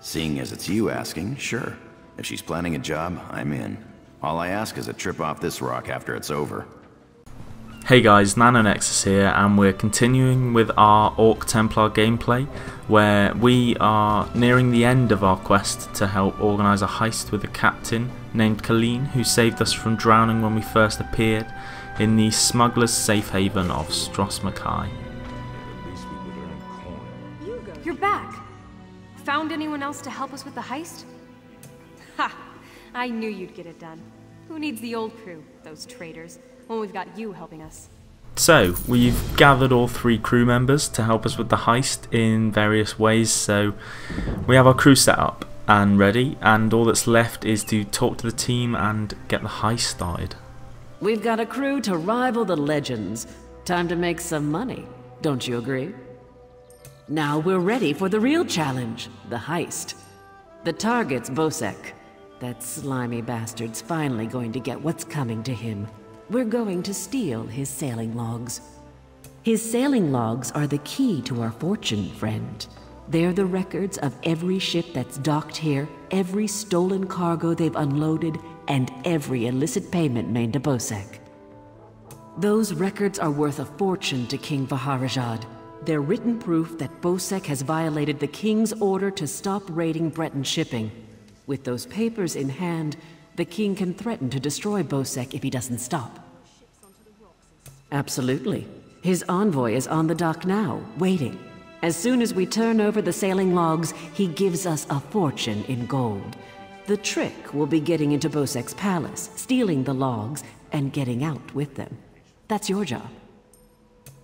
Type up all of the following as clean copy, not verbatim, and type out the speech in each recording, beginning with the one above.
Seeing as it's you asking, sure. If she's planning a job, I'm in. All I ask is a trip off this rock after it's over. Hey guys, NanoNexus here, and we're continuing with our Orc Templar gameplay, where we are nearing the end of our quest to help organise a heist with a captain named Kaleen, who saved us from drowning when we first appeared in the smuggler's safe haven of Stros. You're back! Found anyone else to help us with the heist? Ha! I knew you'd get it done. Who needs the old crew, those traitors, when we've got you helping us? So, we've gathered all 3 crew members to help us with the heist in various ways, so we have our crew set up and ready, and all that's left is to talk to the team and get the heist started. We've got a crew to rival the legends. Time to make some money, don't you agree? Now we're ready for the real challenge, the heist. The target's Betnikh. That slimy bastard's finally going to get what's coming to him. We're going to steal his sailing logs. His sailing logs are the key to our fortune, friend. They're the records of every ship that's docked here, every stolen cargo they've unloaded, and every illicit payment made to Betnikh. Those records are worth a fortune to King Vaharajad. They're written proof that Betnikh has violated the king's order to stop raiding Breton shipping. With those papers in hand, the king can threaten to destroy Betnikh if he doesn't stop. Absolutely. His envoy is on the dock now, waiting. As soon as we turn over the sailing logs, he gives us a fortune in gold. The trick will be getting into Betnikh's palace, stealing the logs, and getting out with them. That's your job.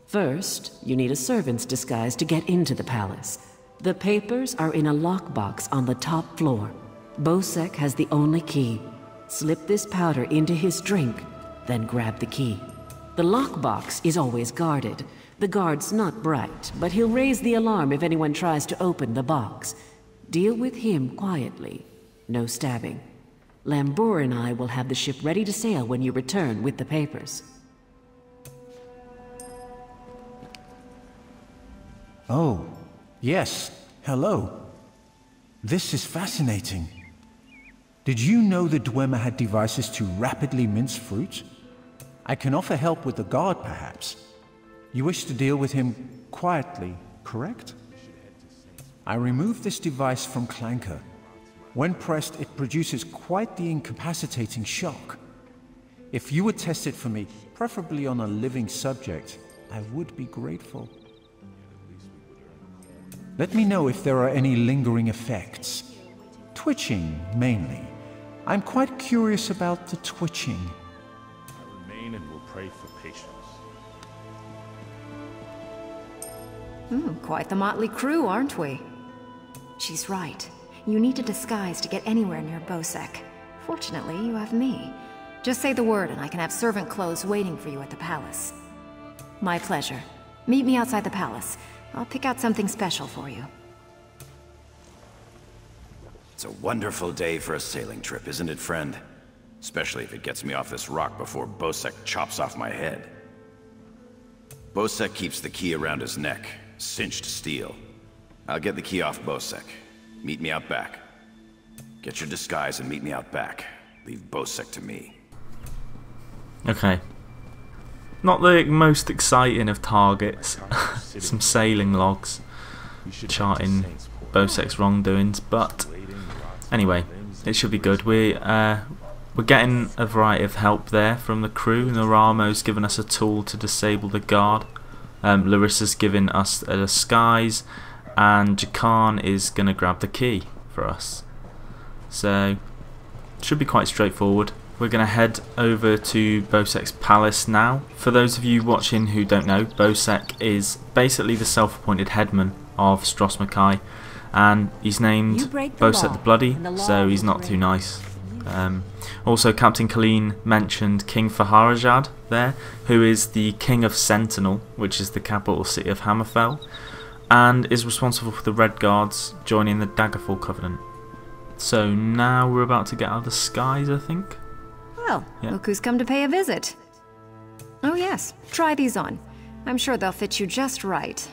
First, you need a servant's disguise to get into the palace. The papers are in a lockbox on the top floor. Betnikh has the only key. Slip this powder into his drink, then grab the key. The lockbox is always guarded. The guard's not bright, but he'll raise the alarm if anyone tries to open the box. Deal with him quietly. No stabbing. Lambour and I will have the ship ready to sail when you return with the papers. Oh, yes. Hello. This is fascinating. Did you know the Dwemer had devices to rapidly mince fruit? I can offer help with the guard, perhaps. You wish to deal with him quietly, correct? I removed this device from Clanker. When pressed, it produces quite the incapacitating shock. If you would test it for me, preferably on a living subject, I would be grateful. Let me know if there are any lingering effects. Twitching, mainly. I'm quite curious about the twitching. I remain and will pray for patience. Quite the motley crew, aren't we? She's right. You need a disguise to get anywhere near Betnikh. Fortunately, you have me. Just say the word and I can have servant clothes waiting for you at the palace. My pleasure. Meet me outside the palace. I'll pick out something special for you. It's a wonderful day for a sailing trip, isn't it, friend? Especially if it gets me off this rock before Betnikh chops off my head. Betnikh keeps the key around his neck, cinched steel. I'll get the key off Betnikh. Meet me out back. Get your disguise and meet me out back. Leave Betnikh to me. Okay. Not the most exciting of targets. Some sailing logs charting Betnikh's wrongdoings, but anyway, it should be good. We're getting a variety of help there from the crew. Neramo's given us a tool to disable the guard. Lerisa's given us a disguise, and Jakarn is going to grab the key for us. So, should be quite straightforward. We're going to head over to Betnikh's palace now. For those of you watching who don't know, Betnikh is basically the self-appointed headman of Stros, and he's named Betnikh the Bloody, so he's not too nice. Also, Captain Kaleen mentioned King Vaharajad there, who is the King of Sentinel, which is the capital city of Hammerfell, and is responsible for the Red Guards joining the Daggerfall Covenant. So now we're about to get out of the skies, I think. Well, look who's come to pay a visit. Oh yes, try these on. I'm sure they'll fit you just right.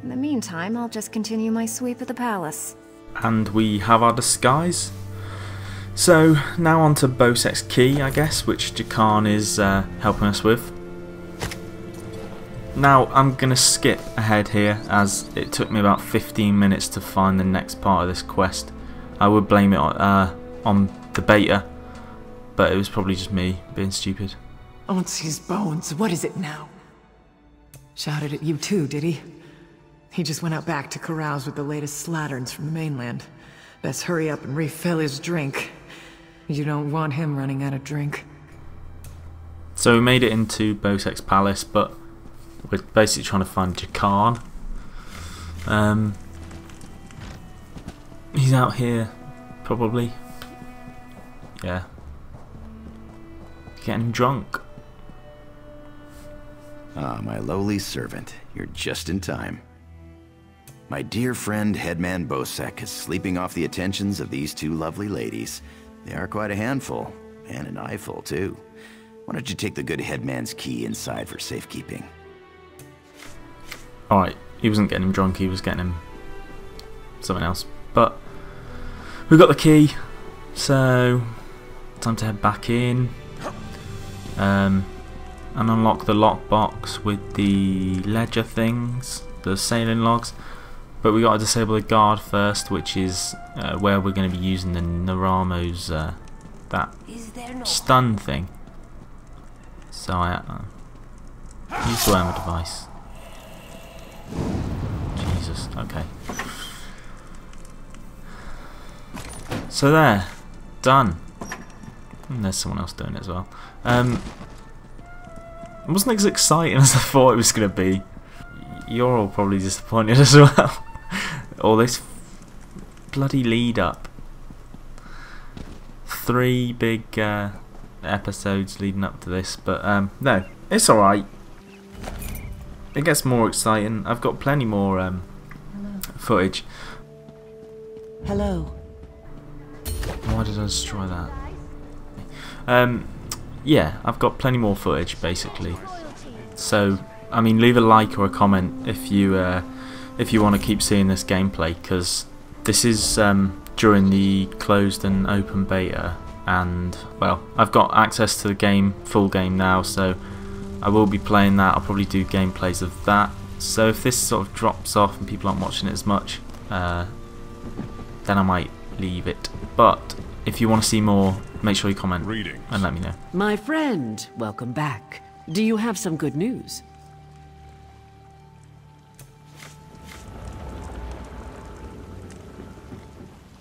In the meantime, I'll just continue my sweep of the palace. and we have our disguise. So now on to Bosek's key, I guess, which Jakarn is helping us with. Now I'm going to skip ahead here, as it took me about 15 minutes to find the next part of this quest. I would blame it on the beta, but it was probably just me being stupid. Onsi's bones, what is it now? Shouted at you too, did he? He just went out back to carouse with the latest slatterns from the mainland. Best hurry up and refill his drink. You don't want him running out of drink. So we made it into Bosek's palace, but we're basically trying to find Jakarn. He's out here, probably. Yeah. Getting drunk. Ah, my lowly servant. You're just in time. My dear friend, Headman Bosek, is sleeping off the attentions of these two lovely ladies. They are quite a handful, and an eyeful, too. Why don't you take the good Headman's key inside for safekeeping? Alright, he wasn't getting him drunk, he was getting him something else. But we've got the key, so time to head back in and unlock the lockbox with the ledger things, the sailing logs. But we got to disable the guard first, which is where we're going to be using the Neramo's that stun thing. So I use the armor device. Jesus, okay. So there, done. And there's someone else doing it as well. It wasn't as exciting as I thought it was going to be. You're all probably disappointed as well. All this bloody lead up. 3 big episodes leading up to this, but no, it's alright. It gets more exciting. I've got plenty more footage. Hello. Why did I destroy that? Yeah, I've got plenty more footage basically. So, I mean, leave a like or a comment if you want to keep seeing this gameplay, because this is during the closed and open beta, and well, I've got access to the game, full game now, so I will be playing that. I'll probably do gameplays of that. So if this sort of drops off and people aren't watching it as much, then I might leave it. But if you want to see more, make sure you comment and let me know. My friend, welcome back. Do you have some good news?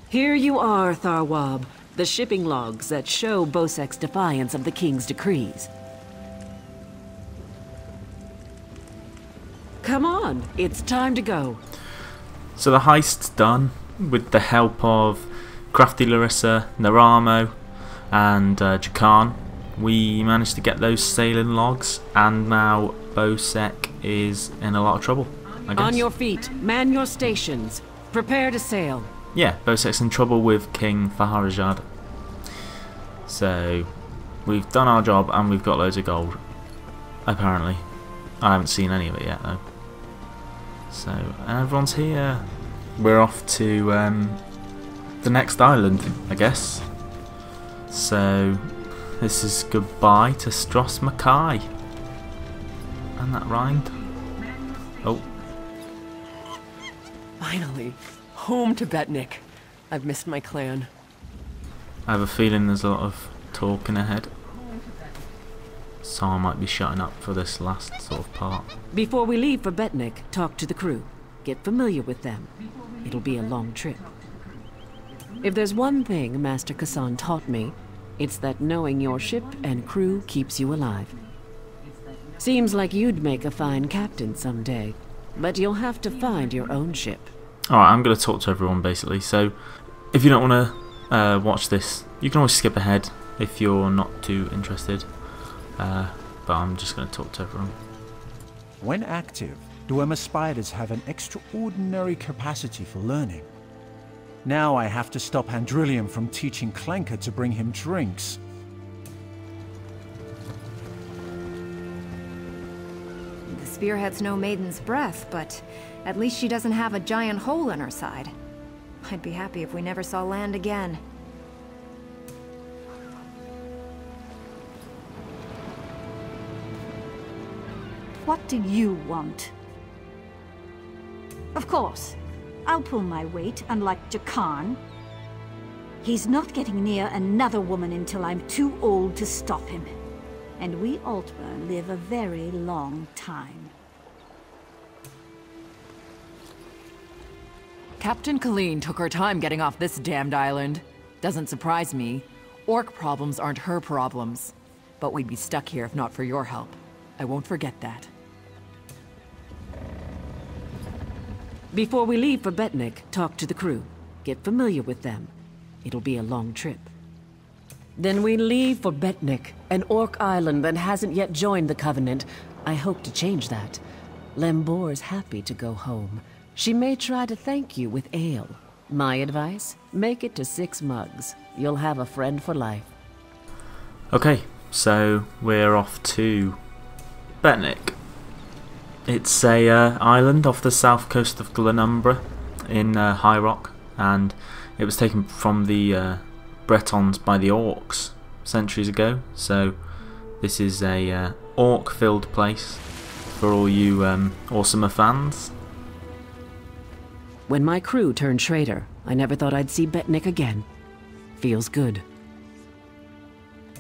Here you are, Tharwab. The shipping logs that show Bosek's defiance of the king's decrees. Come on, it's time to go. So the heist's done with the help of Crafty, Lerisa, Neramo and Jakarn. We managed to get those sailing logs, and now Bosek is in a lot of trouble, I guess. On your feet, man your stations. Prepare to sail. Yeah, Bosek's in trouble with King Faharajad. So we've done our job and we've got loads of gold, apparently. I haven't seen any of it yet though. So, and everyone's here. We're off to the next island, I guess. So this is goodbye to Stros Mackay. And that rhymed. Oh. Finally, home to Betnikh. I've missed my clan. I have a feeling there's a lot of talking ahead, so I might be shutting up for this last sort of part. Before we leave for Betnikh, talk to the crew. Get familiar with them. It'll be a long trip. If there's one thing Master Kasan taught me, it's that knowing your ship and crew keeps you alive. Seems like you'd make a fine captain someday, but you'll have to find your own ship. Alright, I'm going to talk to everyone basically, so if you don't want to watch this, you can always skip ahead if you're not too interested, but I'm just going to talk to everyone. When active, Dwemer spiders have an extraordinary capacity for learning. Now I have to stop Handrillium from teaching Clanker to bring him drinks. The spearhead's no maiden's breath, but at least she doesn't have a giant hole in her side. I'd be happy if we never saw land again. What do you want? Of course, I'll pull my weight, unlike Jakarn. He's not getting near another woman until I'm too old to stop him. And we Altmer live a very long time. Captain Kaleen took her time getting off this damned island. Doesn't surprise me. Orc problems aren't her problems. But we'd be stuck here if not for your help. I won't forget that. Before we leave for Betnikh, talk to the crew. Get familiar with them. It'll be a long trip. Then we leave for Betnikh, an orc island that hasn't yet joined the Covenant. I hope to change that. Lembor's happy to go home. She may try to thank you with ale. My advice? Make it to 6 mugs. You'll have a friend for life. Okay, so we're off to Betnikh. It's a island off the south coast of Glenumbra in High Rock, and it was taken from the Bretons by the Orcs centuries ago. So this is a orc-filled place for all you Awesomer fans. When my crew turned traitor, I never thought I'd see Betnikh again. Feels good.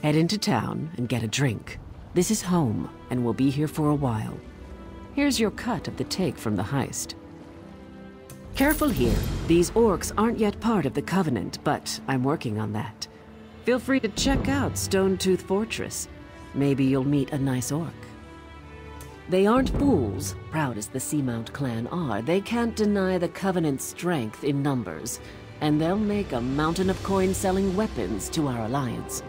Head into town and get a drink. This is home, and we'll be here for a while. Here's your cut of the take from the heist. Careful here. These orcs aren't yet part of the Covenant, but I'm working on that. Feel free to check out Stonetooth Fortress. Maybe you'll meet a nice orc. They aren't fools, proud as the Seamount clan are. They can't deny the Covenant's strength in numbers, and they'll make a mountain of coin selling weapons to our alliance.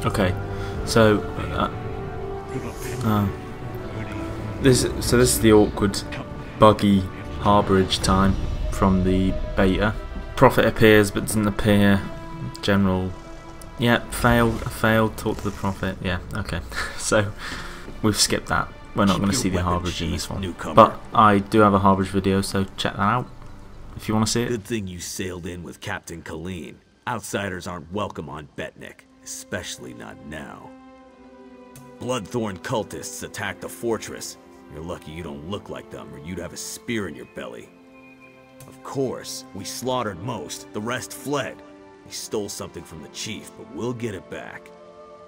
Okay, so this is the awkward, buggy harbourage time from the beta. Prophet appears but doesn't appear. General. Yeah, failed, talk to the Prophet, yeah, okay. So, we've skipped that. We're not going to see the harbourage in this one. Newcomer. But I do have a harbourage video, so check that out if you want to see it. Good thing you sailed in with Captain Kaleen. Outsiders aren't welcome on Betnikh, especially not now. Bloodthorn cultists attacked the fortress. You're lucky you don't look like them, or you'd have a spear in your belly. Of course, we slaughtered most, the rest fled. We stole something from the chief, but we'll get it back.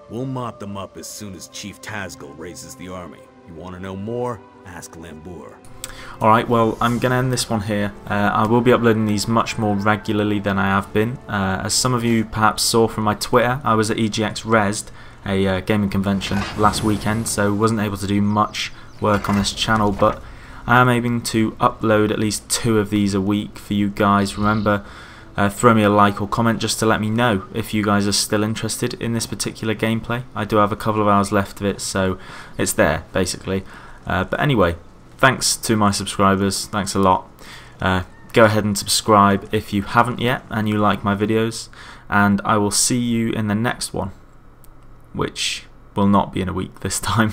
We'll mop them up as soon as Chief Tazgul raises the army. You want to know more? Ask Lambur. Alright, well, I'm going to end this one here. I will be uploading these much more regularly than I have been. As some of you perhaps saw from my Twitter, I was at EGX Rezzed, a gaming convention, last weekend, so wasn't able to do much work on this channel, but I am aiming to upload at least 2 of these a week for you guys. Remember, throw me a like or comment just to let me know if you guys are still interested in this particular gameplay. I do have a couple of hours left of it, so it's there, basically. But anyway, thanks to my subscribers, thanks a lot. Go ahead and subscribe if you haven't yet and you like my videos, and I will see you in the next one, which will not be in a week this time.